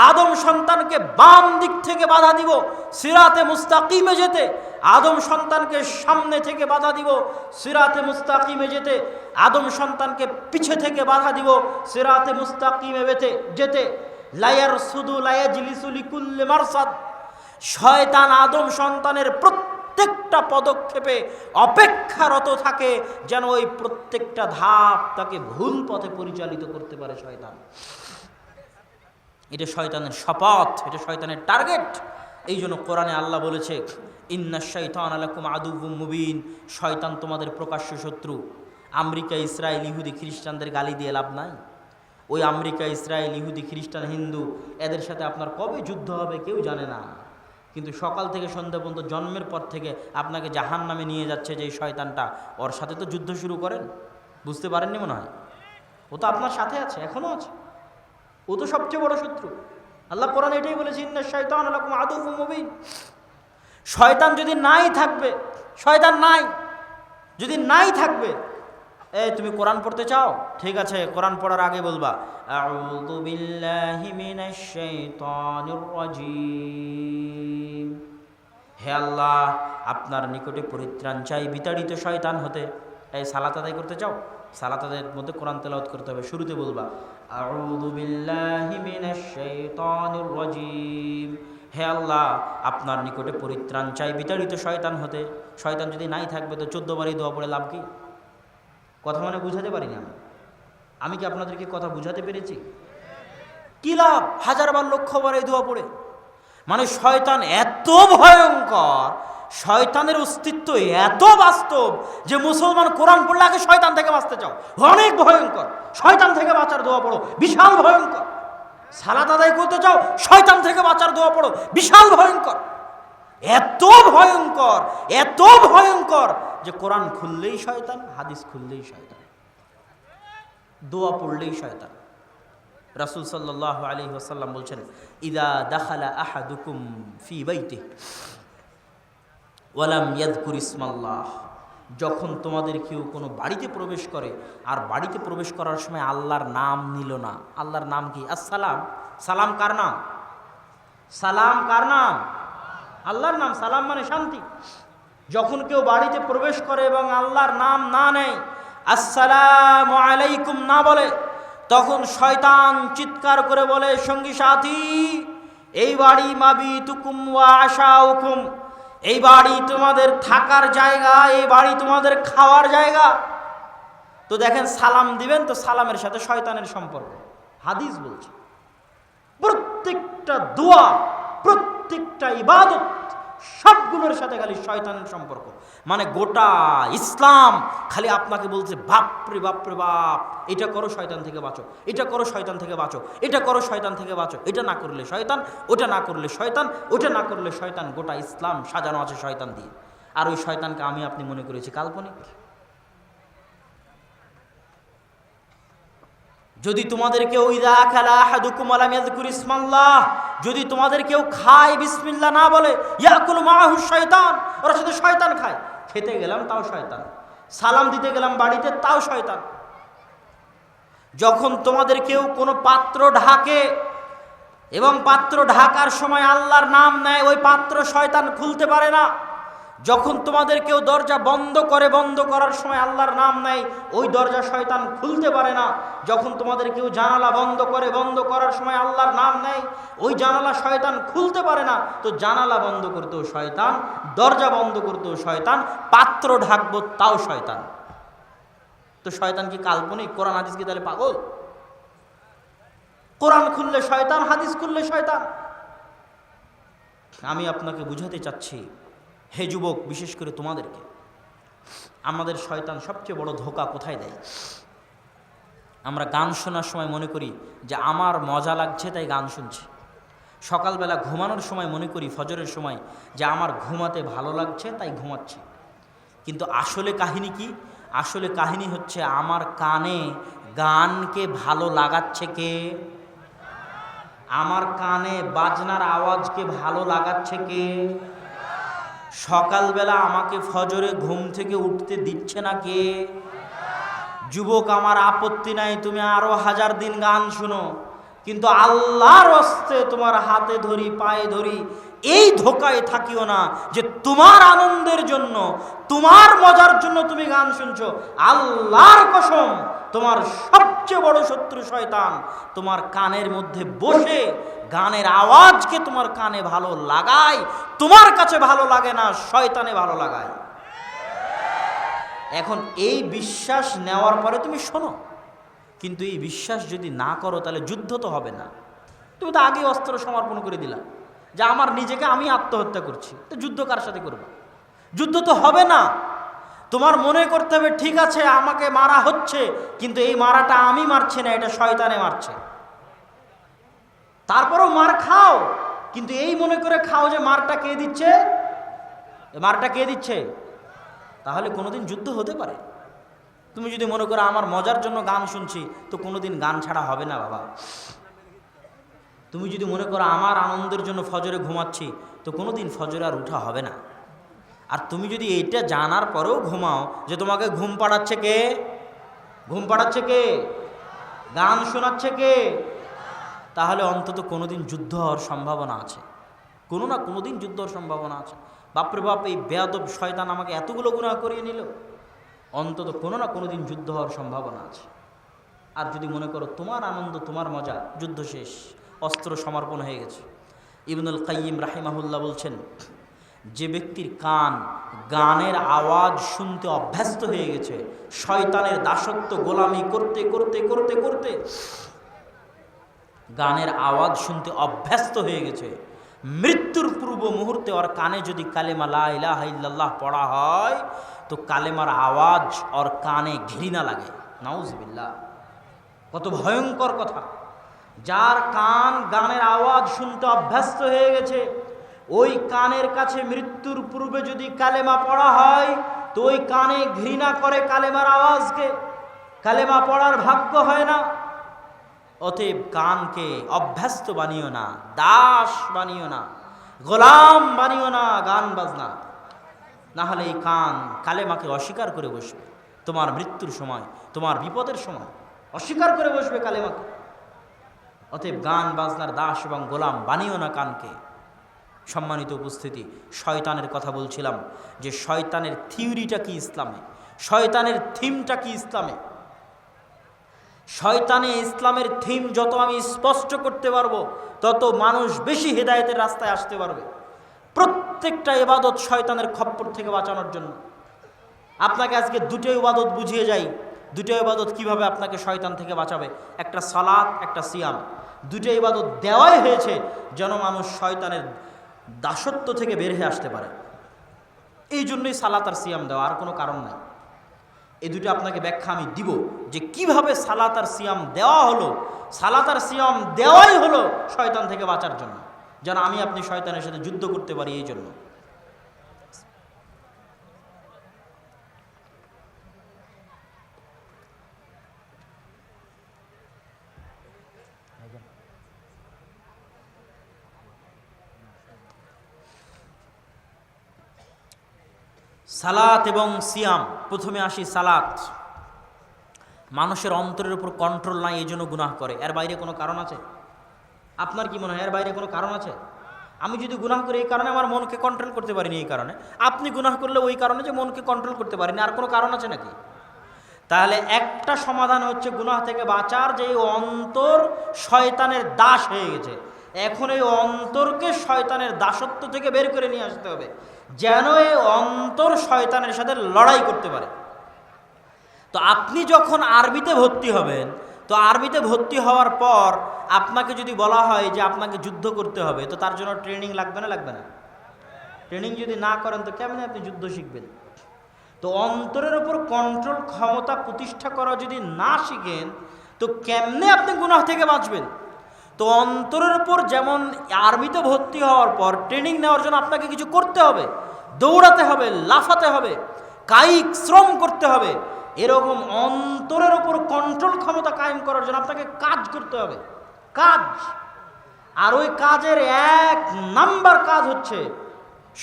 আদম সন্তানকে বাম দিক থেকে বাধা দিব সিরাতে মুস্তাকিমে যেতে, আদম সন্তানকে সামনে থেকে বাধা দিব সিরাতে মুস্তাকিমে যেতে, আদম সন্তানকে পিছে থেকে বাধা দিব সিরাতে মুস্তাকিমে যেতে। লায়ার সুদু লায়াজলিসু লিকুল্লি মারসাদ, শয়তান আদম সন্তানের প্রত্যেকটা পদক্ষেপে অপেক্ষারত থাকে যেন ওই প্রত্যেকটা ধাপ তাকে ভুল পথে পরিচালিত করতে পারে শয়তান। এটা শয়তানের শপথ, এটা শয়তানের টার্গেট। এই জন্য কোরআনে আল্লাহ বলেছে, ইন্নাশ শাইতানা লাকুম আদুউম মুবিন, শয়তান তোমাদের প্রকাশ্য শত্রু। আমেরিকা, ইসরায়েল, ইহুদি, খ্রিস্টানদের গালি দিয়ে লাভ নাই। ওই আমেরিকা, ইসরায়েল, ইহুদি, খ্রিস্টান, হিন্দু, এদের সাথে আপনার কবে যুদ্ধ হবে কেউ জানে না। কিন্তু সকাল থেকে সন্ধ্যা পর্যন্ত জন্মের পর থেকে আপনাকে জাহান নামে নিয়ে যাচ্ছে যে শয়তানটা, ওর সাথে তো যুদ্ধ শুরু করেন। বুঝতে পারেননি মনে হয়? ও তো আপনার সাথে আছে, এখনো আছে। ও তো সবচেয়ে বড় শত্রু। আল্লাহ কোরআন এটাই বলেছে, ইন্নাশ শাইতানা লাকুম আদুউম মুবিন। শয়তান যদি নাই থাকবে, শয়তান নাই যদি নাই থাকবে, তুমি কোরআন পড়তে চাও? ঠিক আছে, কোরআন পড়ার আগে বলবা আউযু বিল্লাহি মিনাশ শাইতানির রাজীম। হে আল্লাহ, আপনার নিকটে পরিত্রাণ চাই বিতাড়িত শয়তান হতে। এই সালাত আদায় করতে চাও? সালাত আদায়ের মধ্যে কোরআন তেলাওয়াত করতে হবে। শুরুতে বলবা আউযু বিল্লাহি মিনাশ শাইতানির রাজীম। হে আল্লাহ, আপনার নিকটে পরিত্রাণ চাই বিতাড়িত শয়তান হতে। শয়তান যদি নাই থাকবে তো 14 বারই দোয়া পড়ে লাভ কি? কথা মানে বুঝাতে পারি না আমি কি আপনাদেরকে কথা বুঝাতে পেরেছি? কি লাভ 1000 বার 1,00,000 বার এই দোয়া পড়ে? মানে শয়তান এত ভয়ঙ্কর, শয়তানের অস্তিত্ব এত বাস্তব যে মুসলমান কোরআন পড়লে আগে শয়তান থেকে বাঁচতে চাও, অনেক ভয়ঙ্কর। শয়তান থেকে বাঁচার দোয়া পড়ো, বিশাল ভয়ঙ্কর। সালাত আদায় করতে চাও, শয়তান থেকে বাঁচার দোয়া পড়ো, বিশাল ভয়ঙ্কর। এত ভয়ঙ্কর, এত ভয়ঙ্কর যে কোরআন খুললেই শয়তান, হাদিস খুললেই শয়তান, দোয়া পড়লেই শয়তান। রাসূল সাল্লাল্লাহু আলাইহি ওয়াসাল্লাম বলছেন, ইদা দাখালা আহাদুকুম ফি বাইতিহি ওয়া লাম ইয়াযকুর ইসমাল্লাহ, যখন তোমাদের কেউ কোনো বাড়িতে প্রবেশ করে আর বাড়িতে প্রবেশ করার সময় আল্লাহর নাম নিল না। আল্লাহর নাম কি? আসসালাম। সালাম কার নাম? সালাম কার নাম? আল্লাহর নাম। সালাম মানে শান্তি। যখন কেউ বাড়িতে প্রবেশ করে এবং আল্লাহর নাম না নেয়, আসসালামু আলাইকুম না বলে, তখন শয়তান চিৎকার করে বলে, সঙ্গী সাথী, এই বাড়ি মাবিতুকুম ওয়া আশাউকুম, এই বাড়ি তোমাদের থাকার জায়গা, এই বাড়ি তোমাদের খাওয়ার জায়গা। তো দেখেন, সালাম দিবেন তো সালামের সাথে শয়তানের সম্পর্ক। হাদিস বলছে প্রত্যেকটা দোয়া, প্রত্যেকটা ইবাদত, সবগুলোর সাথে খালি শয়তানের সম্পর্ক। মানে গোটা ইসলাম খালি আপনাকে বলছে বাপরে বাপরে বাপ, এটা করো শয়তান থেকে বাঁচো, এটা করো শয়তান থেকে বাঁচো, এটা করো শয়তান থেকে বাঁচো, এটা না করলে শয়তান, ওটা না করলে শয়তান, ওটা না করলে শয়তান। গোটা ইসলাম সাজানো আছে শয়তান দিয়ে। আর ওই শয়তানকে আমি আপনি মনে করেছি কাল্পনিক। যদি তোমাদের কেউ ইযা আকালা আহাদুকুম ওয়া লাম ইয়াযকুর ইসমাল্লাহ, যদি তোমাদের কেউ খায় বিসমিল্লাহ না বলে, ইয়াকুলু মাআহু শায়তান, ওর সাথে শয়তান খায়। খেতে গেলাম তাও শয়তান, সালাম দিতে গেলাম বাড়িতে তাও শয়তান। যখন তোমাদের কেউ কোনো পাত্র ঢাকে এবং পাত্র ঢাকার সময় আল্লাহর নাম নেয়, ওই পাত্র শয়তান খুলতে পারে না। যখন তোমাদের কেউ দরজা বন্ধ করে, বন্ধ করার সময় আল্লাহর নাম নেয়, ওই দরজা শয়তান খুলতে পারে না। যখন তোমাদের কেউ জানালা বন্ধ করে, বন্ধ করার সময় আল্লাহর নাম নেয়, ওই জানালা শয়তান খুলতে পারে না। তো জানালা বন্ধ করতেও শয়তান, দরজা বন্ধ করতেও শয়তান, পাত্র ঢাকবো তাও শয়তান। তো শয়তান কি কাল্পনিক? কোরআন হাদিস কি তাহলে পাগল? কোরআন খুললে শয়তান, হাদিস খুললে শয়তান। আমি আপনাকে বুঝাতে চাচ্ছি, হে যুবক, বিশেষ করে তোমাদেরকে, আমাদের শয়তান সবচেয়ে বড় ধোঁকা কোথায় দেয়? আমরা গান শোনার সময় মনে করি যে আমার মজা লাগছে তাই গান শুনছি। সকালবেলা ঘুমানোর সময় মনে করি, ফজরের সময়, যে আমার ঘুমাতে ভালো লাগছে তাই ঘুমাচ্ছি। কিন্তু আসলে কাহিনী কি? আসলে কাহিনী হচ্ছে আমার কানে গানকে ভালো লাগাচ্ছে কে? আমার কানে বাজনার আওয়াজকে ভালো লাগাচ্ছে কে? সকালবেলা আমাকে ফজরে ঘুম থেকে উঠতে দিচ্ছে না কে? যুবক, আমার আপত্তি নাই, তুমি আরো 1000 দিন গান শুনো, কিন্তু আল্লাহর হস্তে তোমার হাতে ধরি, পায়ে ধরি, এই ধোকায় থাকিও না যে তোমার আনন্দের জন্য, তোমার মজার জন্য তুমি গান শুনছো। আল্লাহর কসম, তোমার সবচেয়ে বড় শত্রু শয়তান তোমার কানের মধ্যে বসে গানের আওয়াজকে তোমার কানে ভালো লাগায়। তোমার কাছে ভালো লাগে না, শয়তানে ভালো লাগায়। এখন এই বিশ্বাস নেওয়ার পরে তুমি শোনো, কিন্তু এই বিশ্বাস যদি না করো তাহলে যুদ্ধ তো হবে না। তুমি তো আগে অস্ত্র সমর্পণ করে দিলা যে আমার নিজেকে আমি আত্মহত্যা করছি, তো যুদ্ধ কার সাথে করবো? যুদ্ধ তো হবে না। তোমার মনে করতে হবে, ঠিক আছে আমাকে মারা হচ্ছে, কিন্তু এই মারাটা আমি মারছি না, এটা শয়তানে মারছে। তারপরেও মার খাও, কিন্তু এই মনে করে খাও যে মারটা কে দিচ্ছে? মারটা কে দিচ্ছে? তাহলে কোনোদিন যুদ্ধ হতে পারে। তুমি যদি মনে করো আমার মজার জন্য গান শুনছি, তো কোনোদিন গান ছাড়া হবে না বাবা। তুমি যদি মনে করো আমার আনন্দের জন্য ফজরে ঘুমাচ্ছি, তো কোনোদিন ফজরে আর উঠা হবে না। আর তুমি যদি এইটা জানার পরেও ঘুমাও যে তোমাকে ঘুম পাড়াচ্ছে কে? ঘুম পাড়াচ্ছে কে? গান শোনাচ্ছে কে? তাহলে অন্তত কোনোদিন যুদ্ধ হওয়ার সম্ভাবনা আছে, কোনো না কোনো দিন যুদ্ধ হওয়ার সম্ভাবনা আছে। বাপরে বাপ, এই বেয়াদব শয়তান আমাকে এতগুলো গুনাহ করিয়ে নিল, অন্তত কোনো না কোনো দিন যুদ্ধ হওয়ার সম্ভাবনা আছে। আর যদি মনে করো তোমার আনন্দ, তোমার মজা, যুদ্ধ শেষ, অস্ত্র সমর্পণ হয়ে গেছে। ইবনুল কাইয়িম রাহিমাহুল্লাহ বলছেন, যে ব্যক্তির কান গানের আওয়াজ শুনতে অভ্যস্ত হয়ে গেছে, শয়তানের দাসত্ব গোলামি করতে করতে করতে করতে গানের আওয়াজ শুনতে অভ্যস্ত হয়ে গেছে, মৃত্যুর পূর্ব মুহূর্তে ওর কানে যদি কালেমা লা ইলাহা ইল্লাল্লাহ পড়া হয়, তো কালেমার আওয়াজ ওর কানে ঘৃণা লাগে। নাউজুবিল্লাহ, কত ভয়ঙ্কর কথা! যার কান গানের আওয়াজ শুনতে অভ্যস্ত হয়ে গেছে, ওই কানের কাছে মৃত্যুর পূর্বে যদি কালেমা পড়া হয়, তো ওই কানে ঘৃণা করে কালেমার আওয়াজকে, কালেমা পড়ার ভাগ্য হয় না। অতএব কানকে অভ্যস্ত বানিও না, দাস বানিও না, গোলাম বানিও না গান বাজনা, না হলে এই কান কালেমাকে অস্বীকার করে বসবে। তোমার মৃত্যুর সময়, তোমার বিপদের সময় অস্বীকার করে বসবে কালেমাকে। অতএব গান বাজনার দাস এবং গোলাম বানিও না কানকে। সম্মানিত উপস্থিতি, শয়তানের কথা বলছিলাম যে শয়তানের থিওরিটা কি ইসলামে, শয়তানের থিমটা কি ইসলামে। শয়তানে ইসলামের থিম যত আমি স্পষ্ট করতে পারবো, তত মানুষ বেশি হেদায়েতের রাস্তায় আসতে পারবে। প্রত্যেকটা ইবাদত শয়তানের খপ্পর থেকে বাঁচানোর জন্য। আপনাকে আজকে দুটো ইবাদত বুঝিয়ে যাই, দুটো ইবাদত কিভাবে আপনাকে শয়তান থেকে বাঁচাবে। একটা সালাত, একটা সিয়াম। দুটো ইবাদত দেওয়াই হয়েছে যেন মানুষ শয়তানের দাসত্ব থেকে বের হয়ে আসতে পারে। এই জন্যই সালাত আর সিয়াম দেওয়া, আর কোনো কারণ নাই। এই দুটো আপনাকে ব্যাখ্যা আমি দিব যে কিভাবে সালাত আর সিয়াম দেওয়া হলো। সালাত আর সিয়াম দেওয়াই হলো শয়তান থেকে বাঁচার জন্য, যেন আমি আপনি শয়তানের সাথে যুদ্ধ করতে পারি। এই জন্য সালাত এবং সিয়াম। প্রথমে আসি সালাত। মানুষের অন্তরের উপর কন্ট্রোল নাই, এই জন্য গুনাহ করে। এর বাইরে কোনো কারণ আছে? আপনার কি মনে হয় এর বাইরে কোনো কারণ আছে? আমি যদি গুনাহ করি এই কারণে আমার মনকে কন্ট্রোল করতে পারিনি, এই কারণে। আপনি গুনাহ করলে ওই কারণে যে মনকে কন্ট্রোল করতে পারিনি। আর কোনো কারণ আছে নাকি? তাহলে একটা সমাধান হচ্ছে গুনাহ থেকে বাঁচার, যে অন্তর শয়তানের দাস হয়ে গেছে। এখন এই অন্তরকে শয়তানের দাসত্ব থেকে বের করে নিয়ে আসতে হবে, যেন এই অন্তর শয়তানের সাথে লড়াই করতে পারে। তো আপনি যখন আরবিতে ভর্তি হবেন, তো আরবিতে ভর্তি হওয়ার পর আপনাকে যদি বলা হয় যে আপনাকে যুদ্ধ করতে হবে, তো তার জন্য ট্রেনিং লাগবে না? লাগবে না? ট্রেনিং যদি না করেন তো কেমনে আপনি যুদ্ধ শিখবেন? তো অন্তরের উপর কন্ট্রোল ক্ষমতা প্রতিষ্ঠা করা যদি না শিখেন, তো কেমনে আপনি গুনাহ থেকে বাঁচবেন? তো অন্তরের উপর যেমন আরবিতে ভর্তি হওয়ার পর ট্রেনিং নেওয়ার জন্য আপনাকে কিছু করতে হবে, দৌড়াতে হবে, লাফাতে হবে, কায়িক শ্রম করতে হবে, এরকম অন্তরের উপর কন্ট্রোল ক্ষমতা কায়েম করার জন্য আপনাকে কাজ করতে হবে। কাজ। আর ওই কাজের এক নাম্বার কাজ হচ্ছে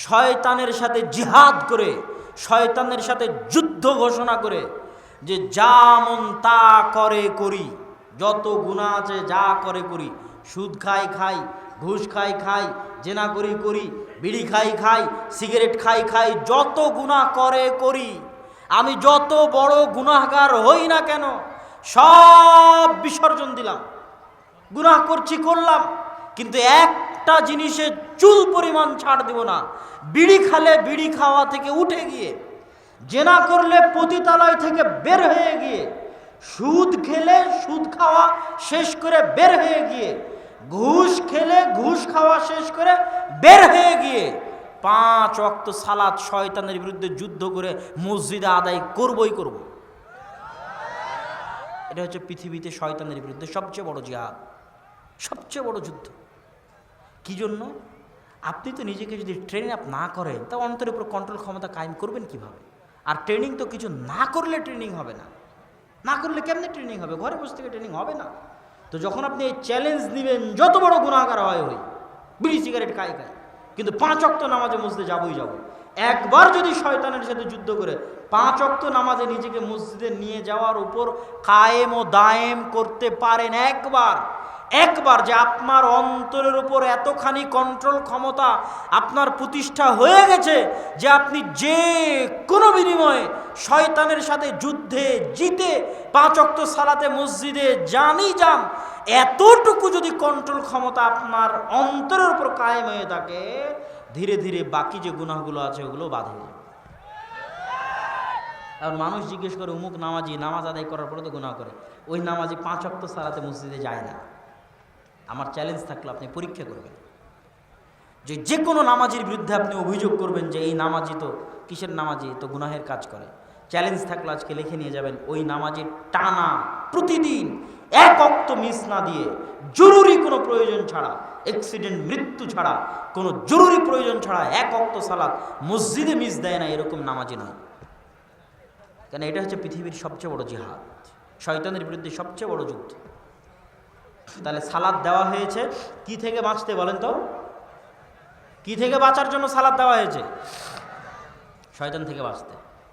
শয়তানের সাথে জিহাদ করে, শয়তানের সাথে যুদ্ধ ঘোষণা করে, যে যা মন তা করে করি, যত গুনাহ আছে যা করে করি, সুদ খাই খাই, ঘুষ খাই খাই, জেনা করি করি, বিড়ি খাই খাই, সিগারেট খাই খাই, যত গুনাহ করে করি, আমি যত বড় গুনাহগার হই না কেন সব বিসর্জন দিলাম। গুনাহ করছি করলাম, কিন্তু একটা জিনিসে চুল পরিমাণ ছাড় দিব না। বিড়ি খালে বিড়ি খাওয়া থেকে উঠে গিয়ে, জেনা করলে পতিতালয় থেকে বের হয়ে গিয়ে, সুদ খেলে সুদ খাওয়া শেষ করে বের হয়ে গিয়ে, ঘুষ খেলে ঘুষ খাওয়া শেষ করে বের হয়ে গিয়ে 5 ওয়াক্ত সালাত শয়তানের বিরুদ্ধে যুদ্ধ করে মসজিদে আদায় করবই করব। এটা হচ্ছে পৃথিবীতে শয়তানের বিরুদ্ধে সবচেয়ে বড় জিহাদ, সবচেয়ে বড় যুদ্ধ। কি জন্য? আপনি তো নিজেকে যদি ট্রেনিং আপ না করেন, তা অন্তরের উপর কন্ট্রোল ক্ষমতা কায়েম করবেন কিভাবে? আর ট্রেনিং তো কিছু না করলে ট্রেনিং হবে না। না করলে কেমনে ট্রেনিং হবে? ঘরে বসে থেকে ট্রেনিং হবে না। তো যখন আপনি এই চ্যালেঞ্জ নেবেন, যত বড় গুনাহগার হয় হই, বিড়ি সিগারেট খাই খাই, কিন্তু 5 ওয়াক্ত নামাজে মসজিদে যাবই যাব। একবার যদি শয়তানের সাথে যুদ্ধ করে 5 ওয়াক্ত নামাজে নিজেকে মসজিদে নিয়ে যাওয়ার উপর কায়েম ও দায়েম করতে পারেন, একবার যে আপনার অন্তরের উপর এতখানি কন্ট্রোল ক্ষমতা আপনার প্রতিষ্ঠা হয়ে গেছে, যে আপনি যে কোনো বিনিময়ে শয়তানের সাথে যুদ্ধে জিতে 5 ওয়াক্ত সালাতে মসজিদে যানই যান, এতটুকু যদি কন্ট্রোল ক্ষমতা আপনার অন্তরের উপর কায়েম হয়ে থাকে, ধীরে ধীরে বাকি যে গুনাহগুলো আছে ওগুলো বাদ হয়ে যাবে। আর মানুষ জিজ্ঞেস করে, অমুক নামাজি নামাজ আদায় করার পরে তো গুনাহ করে, ওই নামাজি 5 ওয়াক্ত সালাতে মসজিদে যায় না। আমার চ্যালেঞ্জ থাকলো আপনি পরীক্ষা করবেন, যে কোনো নামাজির বিরুদ্ধে আপনি অভিযোগ করবেন যে এই নামাজি তো কিসের নামাজি, তো গুনাহের কাজ করে। চ্যালেঞ্জ থাকলো আজকে লিখে নিয়ে যাবেন, ওই নামাজির টানা প্রতিদিন 1 ওয়াক্ত মিস না দিয়ে, জরুরি কোনো প্রয়োজন ছাড়া, অ্যাক্সিডেন্ট মৃত্যু ছাড়া, কোনো জরুরি প্রয়োজন ছাড়া 1 ওয়াক্ত সালাত মসজিদে মিস দেয় না, এরকম নামাজি নয়। কেন? এটা হচ্ছে পৃথিবীর সবচেয়ে বড় জিহাদ, শয়তানের বিরুদ্ধে সবচেয়ে বড় যুদ্ধ। তাহলে সালাত দেওয়া হয়েছে কি থেকে বাঁচতে? বলেন তো, কি থেকে বাঁচার জন্য সালাত দেওয়া হয়েছে? শয়তান থেকে বাঁচতে।